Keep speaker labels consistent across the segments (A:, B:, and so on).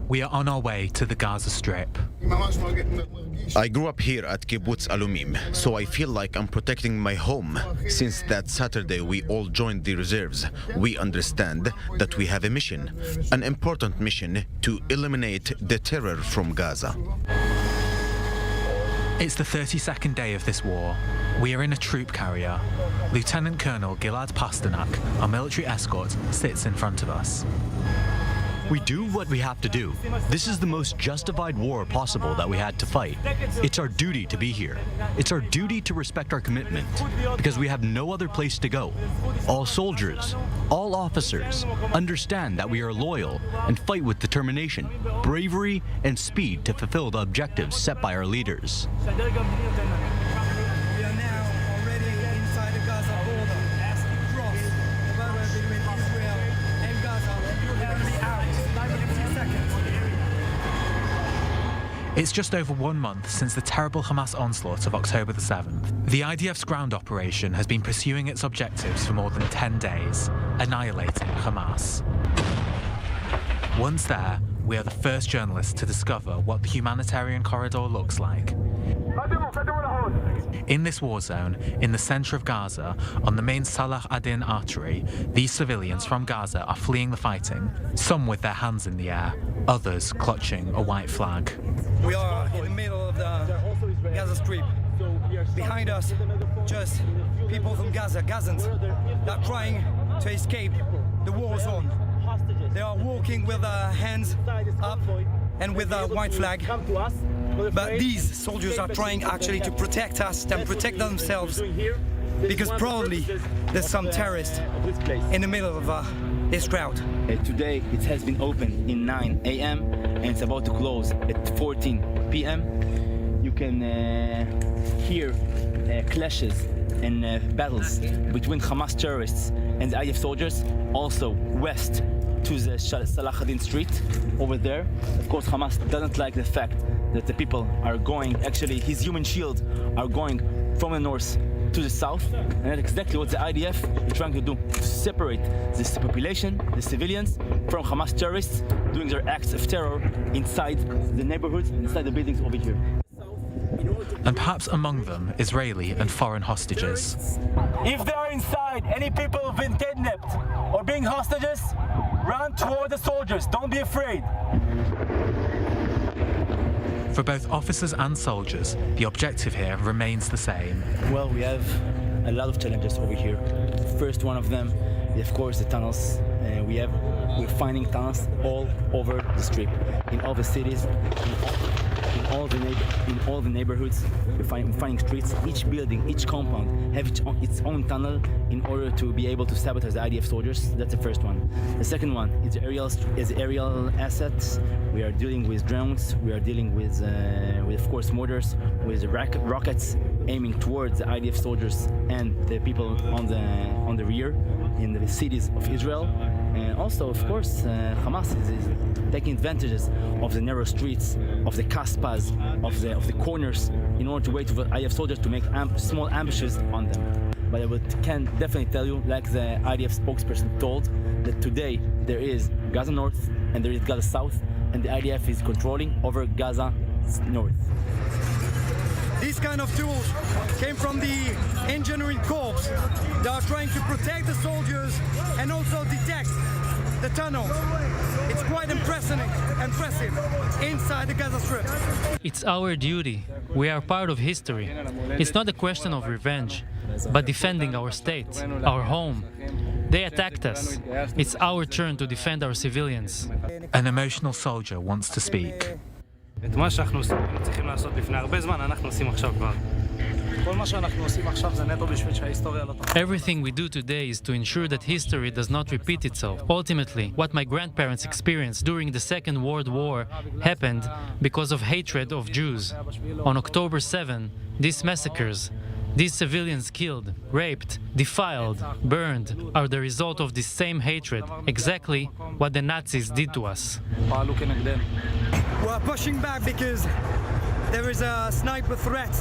A: we are on our way to the Gaza Strip.
B: I grew up here at Kibbutz Alumim, so I feel like I'm protecting my home. Since that Saturday we all joined the reserves, we understand that we have a mission, an important mission to eliminate the terror from Gaza.
A: It's the 32nd day of this war. We are in a troop carrier. Lieutenant Colonel Gilad Pasternak, our military escort, sits in front of us.
C: We do what we have to do. This is the most justified war possible that we had to fight. It's our duty to be here. It's our duty to respect our commitment, because we have no other place to go. All soldiers, all officers, understand that we are loyal and fight with determination, bravery, and speed to fulfill the objectives set by our leaders.
D: We are now already inside the Gaza border. As we cross the border between Israel and Gaza, we're going to be out in 5 seconds.
A: It's just over 1 month since the terrible Hamas onslaught of October the 7th. The IDF's ground operation has been pursuing its objectives for more than 10 days, annihilating Hamas. Once there, we are the first journalists to discover what the humanitarian corridor looks like. In this war zone, in the centre of Gaza, on the main Salah ad-Din artery, these civilians from Gaza are fleeing the fighting, some with their hands in the air, others clutching a white flag.
D: We are in the middle of the Gaza Strip. Behind us, just people from Gaza, Gazans, that are trying to escape the war zone. They are walking with their hands up and with a white flag. But these soldiers are trying actually to protect us and protect themselves, because probably there's some terrorist in the middle of this crowd.
E: Today it has been opened in 9 a.m. and it's about to close at 14 p.m. You can hear clashes and battles between Hamas terrorists and the IDF soldiers, also west to the Salah ad-Din street over there. Of course, Hamas doesn't like the fact that the people are going, actually his human shield are going from the north to the south, and that's exactly what the IDF is trying to do, to separate this population, the civilians, from Hamas terrorists doing their acts of terror inside the neighborhoods, inside the buildings over here.
A: And perhaps among them, Israeli and foreign hostages.
F: If they are inside, any people who've been kidnapped or being hostages, run toward the soldiers, don't be afraid.
A: For both officers and soldiers, the objective here remains the same.
E: Well, we have a lot of challenges over here. The first one of them, of course, the tunnels. We're finding tunnels all over the strip, in all the cities, in all the neighborhoods. We're finding streets. Each building, each compound have its own tunnel in order to be able to sabotage the IDF soldiers. That's the first one. The second one is aerial assets. We are dealing with drones. We are dealing with of course mortars, with rockets aiming towards the IDF soldiers and the people on the rear in the cities of Israel. And also, of course, Hamas is taking advantages of the narrow streets, of the kasbahs, of the corners, in order to wait for IDF soldiers to make small ambushes on them. But I can definitely tell you, like the IDF spokesperson told, that today there is Gaza North and there is Gaza South, and the IDF is controlling over Gaza North.
D: These kind of tools came from the engineering corps. They are trying to protect the soldiers and also detect the tunnel. It's quite impressive inside the Gaza Strip.
G: It's our duty. We are part of history. It's not a question of revenge, but defending our state, our home. They attacked us. It's our turn to defend our civilians.
A: An emotional soldier wants to speak.
H: את מה שאנחנו צריכים לעשות לפני הרבה זמן, אנחנו עושים עכשיו כבר. כל מה שאנחנו עושים עכשיו זה נטו בשביל שההיסטוריה לא תחזור.
G: Everything we do today is to ensure that history does not repeat itself. Ultimately, what my grandparents experienced during the Second World War happened because of hatred of Jews. On October 7, these massacres, these civilians killed, raped, defiled, burned, are the result of this same hatred, exactly what the Nazis did to us.
D: We're pushing back because there is a sniper threat.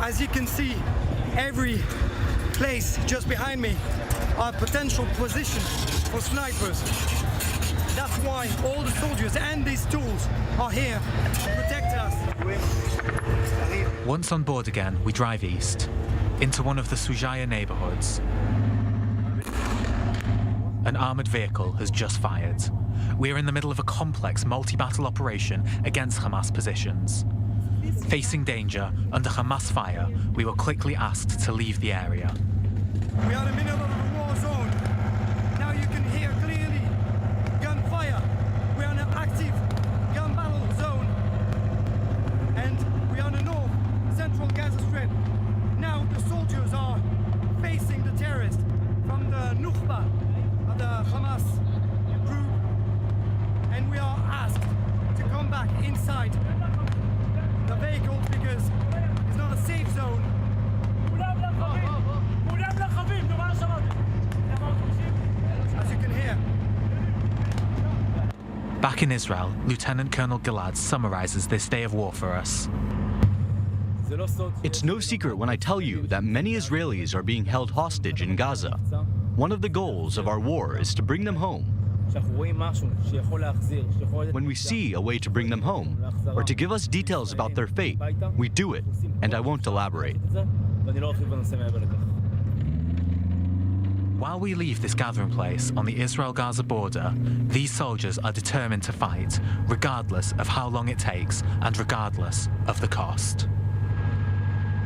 D: As you can see, every place just behind me are potential positions for snipers. That's why all the soldiers and these tools are here to protect us.
A: Once on board again, we drive east, into one of the Sujaya neighborhoods. An armored vehicle has just fired. We are in the middle of a complex multi-battle operation against Hamas positions. Facing danger under Hamas fire, we were quickly asked to leave the area.
D: We are in the middle of a war zone. Now you can hear clearly gunfire. We are in an active gun battle zone. And we are in the north, central Gaza Strip. Now the soldiers are facing the terrorists from the Nukhba of the Hamas group. And we are asked to come back inside the vehicles because it's not a safe zone. As you can hear.
A: Back in Israel, Lieutenant Colonel Gilad summarizes this day of war for us.
C: It's no secret when I tell you that many Israelis are being held hostage in Gaza. One of the goals of our war is to bring them home. When we see a way to bring them home, or to give us details about their fate, we do it, and I won't elaborate.
A: While we leave this gathering place on the Israel-Gaza border, these soldiers are determined to fight, regardless of how long it takes and regardless of the cost.